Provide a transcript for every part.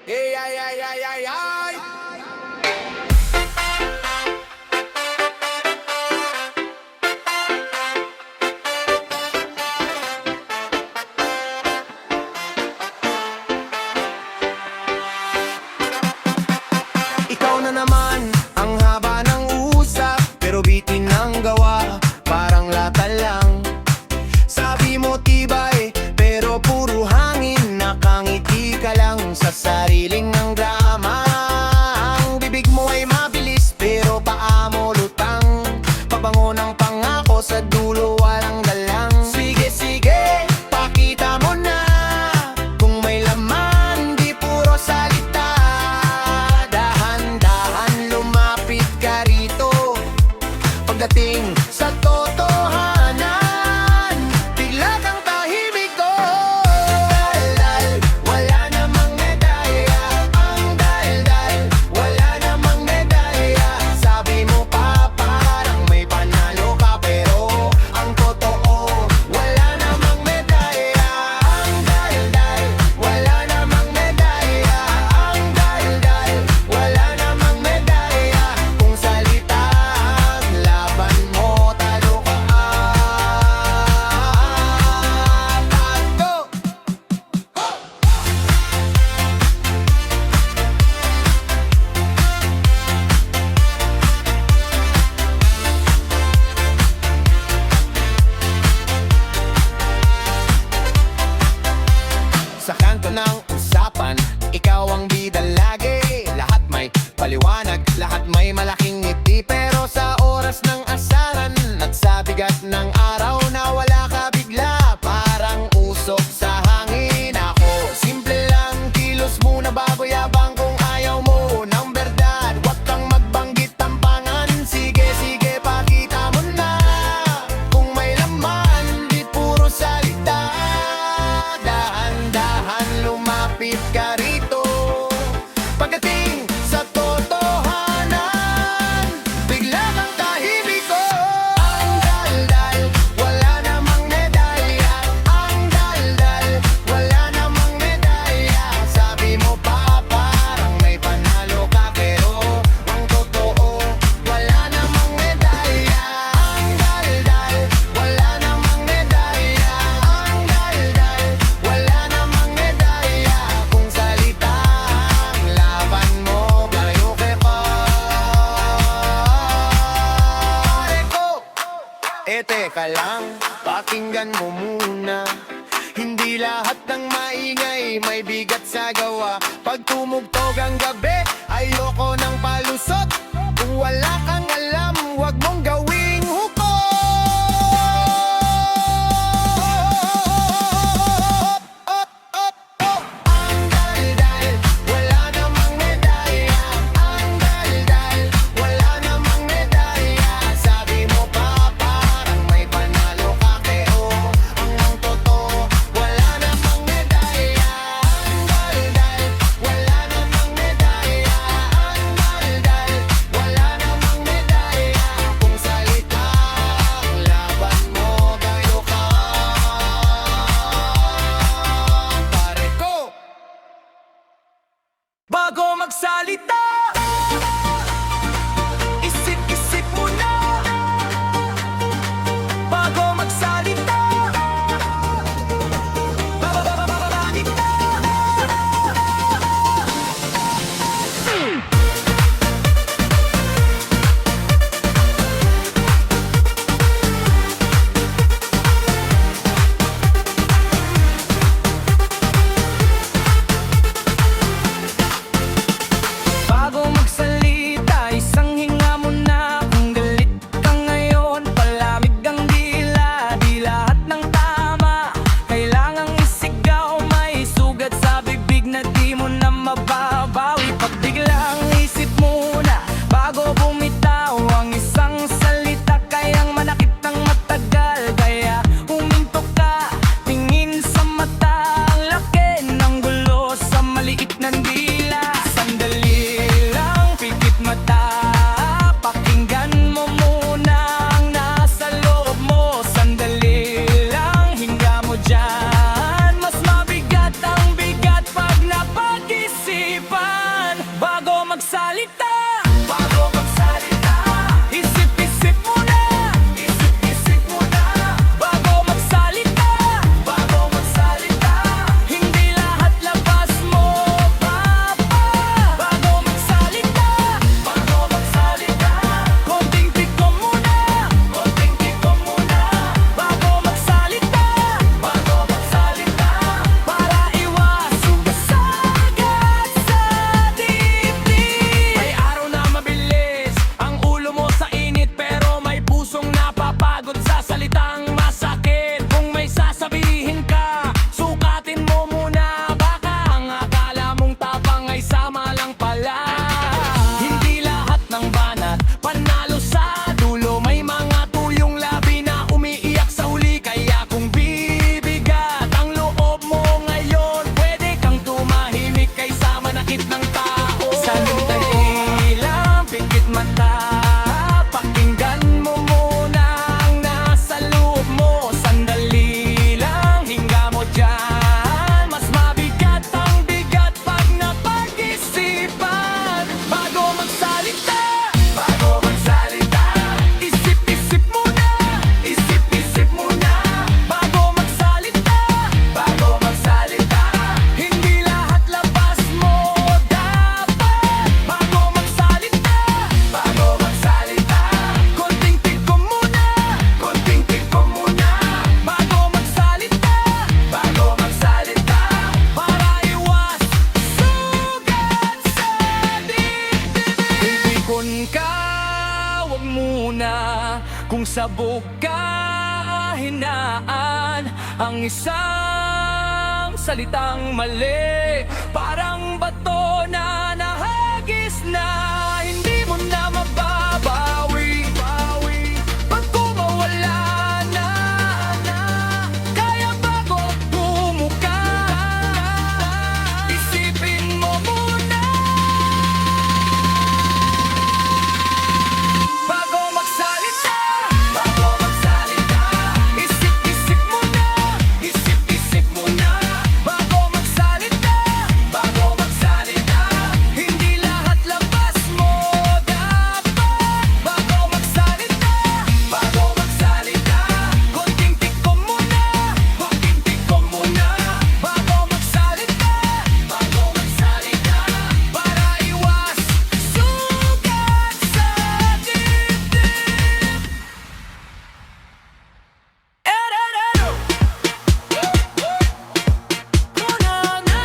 Ay, ay, ay, ay, ay, ay. Ikaw na naman, ang haba ng usap, pero bitin ng gawa, parang lata lang. Sabi mo tibay, pero puro hangin, nakangiti ka lang sa sariling ng drama. Ang bibig mo ay mabilis, pero paa mo lutang, pabango ng pangako sa dulo walang dalang. Sige, sige, pakita mo na kung may laman, di puro salita. Dahan-dahan lumapit ka rito, pagdating sa totohanan, bigla kang tahimik ko. Dal-dal, wala namang medalya. Ang dal-dal, wala namang medalya. Sabi mo pa parang may panalo ka, pero ang totoo, wala namang medalya. Ang dal-dal, wala namang medalya. Ang dal-dal, wala namang medalya. Kung salita ang laban mo, talo ka agad. Sa kanto ng usapan, ikaw ang bida lagi. Lahat may paliwanag, lahat may malaking ngiti. Pero sa oras ng asaran at sa bigat ng araw, nawala ka bigla, parang usok sa hangin. Ako, simple lang, kilos muna bago yabang kung ayaw mo ng berdad. Huwag kang magbanggit tampangan, sige, sige, pakita mo na kung may laman, di puro salita. Dahan-dahan lumapit ka rito, pagdating sa totohanan, bigla kang tahimik ko. Ang dal-dal, wala namang medalya. Ang dal-dal, wala namang medalya. Sabi mo pa parang may panalo ka, pero ang totoo, wala namang medalya. Ang dal-dal, wala namang medalya. Ang dal-dal, wala namang medalya. Kung salita ang laban mo, kayo ka. Pare ko, teka lang, pakinggan mo muna. Hindi lahat ng maingay may bigat sa gawa. Pag tumugtog ang gabi, ayoko ng palusot. Kung wala kang alam, wag mong gawing hukom. Ang dal-dal, wala namang medalya. Ang dal-dal, wala namang medalya. Sabi mo pa parang may panalo ka, pero ang totoo, wala namang medalya. Ang dal-dal, wala namang medalya. Ang dal-dal, wala namang medalya. Kung salita ang laban mo, kayo ka. Pare ko, bago magsalita, isip-isip muna. Bago magsalita, babalita. Bago magsalita, isip-isip muna, bago magsalita, hindi lahat labas mo, papa. Bago magsalita, konting tikom muna, bago magsalita, para iwas sugasagad sa dibdib. May araw na mabilis ang ulo mo sa init, pero may pusong napapagod sa salitang masakit. Kung may sasabihin ka, sukatin mo muna, baka ang akala mong tapang ay sama lang pala. Hindi lahat ng banat panalo sa dulo, may mga tuyong labi na umiiyak sa huli. Kaya kung bibigat ang loob mo ngayon, pwede kang tumahimik kaysa manakit ng tao. Sandali lang, pikit mata, pakinggan mo muna ang nasa loob mo. Sandali lang, hinga mo dyan, mas mabigat ang bigat pag napag-isipan. Bago magsalita, isip-isip muna, bago magsalita, hindi lahat labas mo dapat. Bago magsalita, konting tikom muna, bago magsalita, para iwas sugat sa dibdib. Kung pikon ka, wag muna. Kung sabog ka, hinaan. Ang isang salitang mali, parang bato na nahagis na hindi mo na mababawi. Pag kumawala na, kaya bago bumuka, isipin mo muna. Bago magsalita, isip-isip muna, bago magsalita, hindi lahat labas mo dapat. Bago magsalita, konting tikom muna, bago magsalita, para iwas sugat sa dibdib. Ererero, kunana,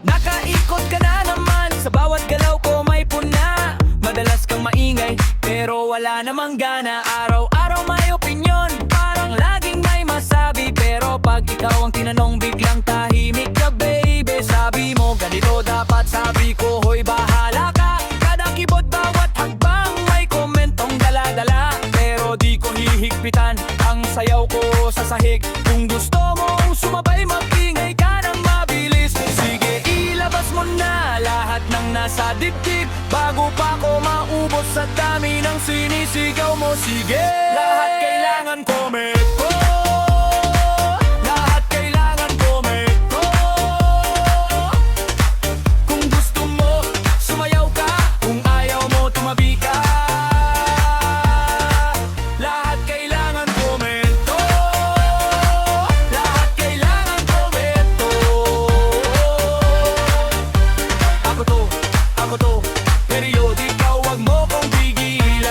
nakaikot ka na naman, sa bawat galaw ko may puna. Madalas kang maingay, pero wala namang gana. Araw-araw may opinyon, parang laging may masabi. Pero pag ikaw ang tinanong, biglang tahimik ka, baby. Sabi mo ganito dapat, sabi ko hoy bahala ka. Kada kibot, bawat hagbang may komentong dala-dala. Pero di ko hihigpitan ang sayaw ko sa sahig. Kung gusto mong sumabay, mag-ingay ka ng mabilis. Sige, ilabas mo na lahat ng nasa dibdib, bago pa ko maubos sa dami ng sinisigaw mo. Sige, lahat kailangan komento, lahat kailangan komento. Kung gusto mo, sumayaw ka. Kung ayaw mo, tumabi ka. Lahat kailangan komento, lahat kailangan komento. Ako to, periodika, wag mo kong pigilan.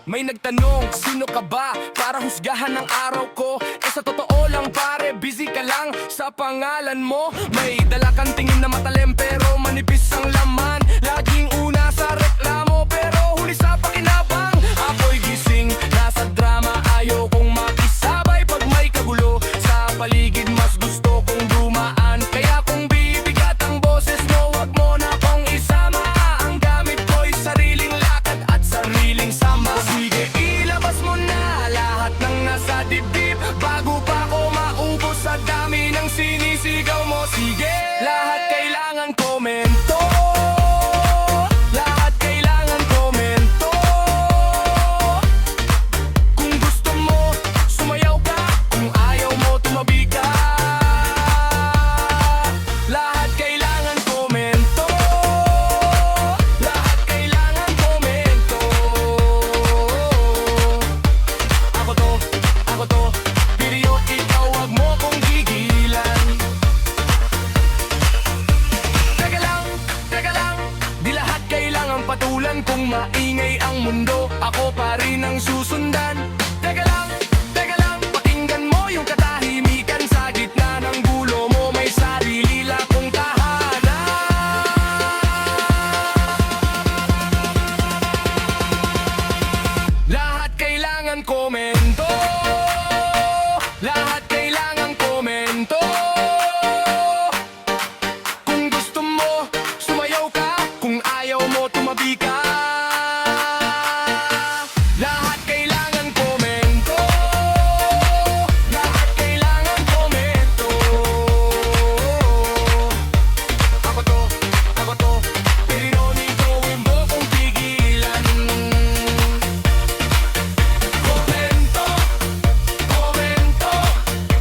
May nagtanong, sino ka ba para husgahan ng araw ko? Sa totoo lang pare, busy ka lang sa pangalan mo. May dala kang tingin na matalim, pero manipis ang laman. Laging una sa reklamo, pero huli sa pakinabang. Ako'y gising, nasa drama, ayaw kong makisabay. Pag may kagulo sa paligid, mas gusto kong dumaan. Kaya kung bibigat ang boses mo, wag mo na kong isama. Ang gamit ko'y sariling lakad at sariling samba. Sige, ilabas mo na lahat ng nasa dibdib, bago pa ko maubos sa dami ng sinisigaw mundo, ako pa rin ang susundan. Teka lang, pakinggan mo yung katahimikan. Sa gitna ng gulo mo, may sarili lang kong tahanan. Lahat kailangan komento, lahat kailangan komento. Kung gusto mo, sumayaw ka. Kung ayaw mo, tumabi ka. Lahat kailangan komento, lahat kailangan komento. Ako to, pero nito mo kong pigilan. Komento,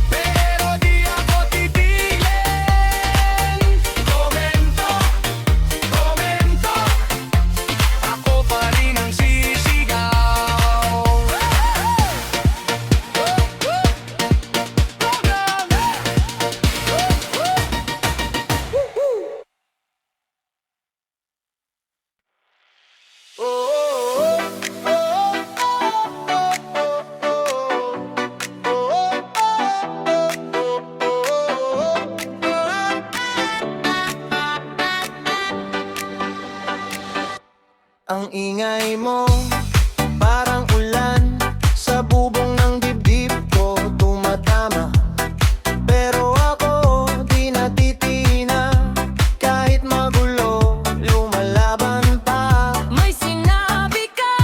pero di ako titigil. Komento, ako pa rin ang sisigaw. Ang ingay mo, parang ulan sa bubong ng dibdib ko tumatama. Pero ako di natitina, kahit magulo, lumalaban pa. May sinabi ka,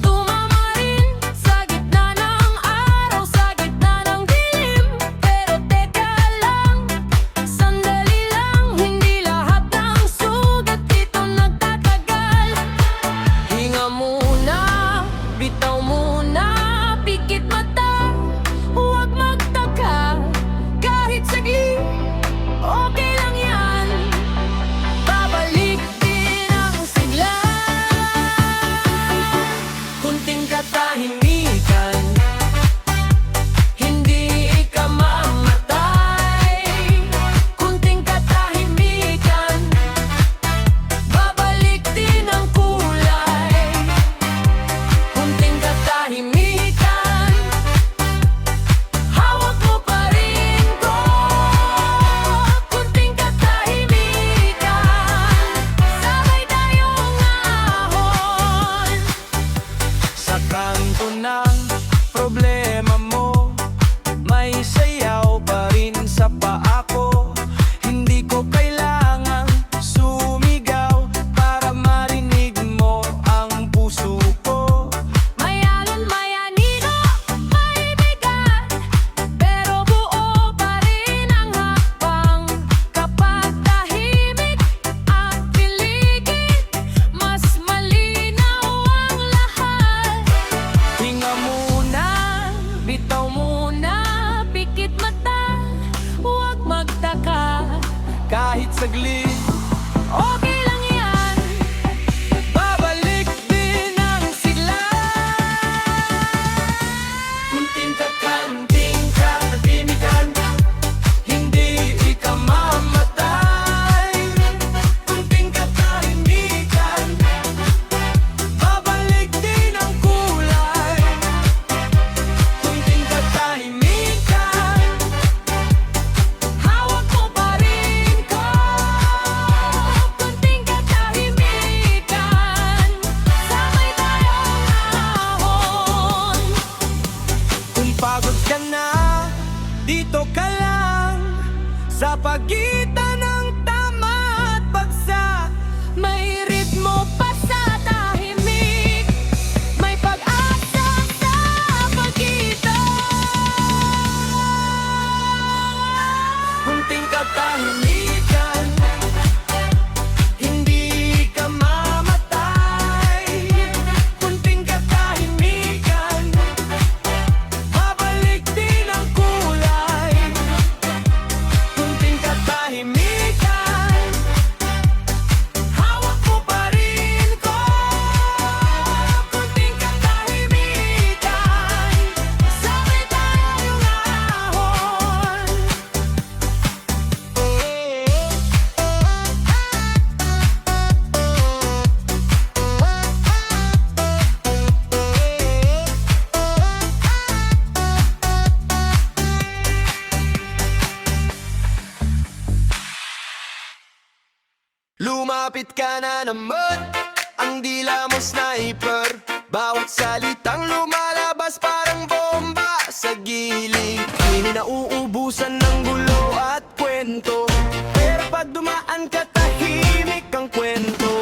tumama rin sa gitna ng araw, sa gitna ng dilim. Pero teka lang, sandali lang, hindi lahat ng sugat dito nagtatagal. Hinga muna, bitaw muna, pikit mata, huwag magtaka, kahit saglit, okay lang yan. Babalik din ang sigla. Kunting katahimikan, hindi ka mamatay. Kunting katahimikan, babalik din ang kulay. Kunting katahimikan, hawak mo pa rin ko. Kunting katahimikan, sabay tayong ahon. Sa kanto ng problema mo, may sayaw pa rin sa paa ko. Hindi ko kailangang sumigaw para marinig mo ang puso ko. May alon, may anino, may bigat, pero buo pa rin ang hakbang. Kapag tahimik at piligid, mas malinaw ang lahat. Hinga muna, Bitaw muna, pikit mata, huwag magtaka, kahit saglit, okay lang yan. babalik din ang sigla. Kunting katahimikan, hindi ka mamatay. Kunting katahimikan, babalik din ang kulay. Kunting katahimikan, Hawak mo pa rin ko. Kunting katahimikan, sabay tayong ahon. kung pagod ka na, dito ka lang. Sa pagitan ng tama at bagsak, May ritmo pa sa tahimik, may pag-asa sa pagitan. kunting katahimikan, hindi ka mamatay. Kunting katahimikan, babalik din ang kulay. Kunting katahimikan, hawak mo pa rin ko. Kunting katahimikan, Sabay tayong ahon. lumapit ka na naman. Ang dila mo sniper, bawat salitang lumalabas parang bomba sa gilid. Hindi na uubusan ng gulo at kwento, pero pag dumaan ka tahimik ang kwento.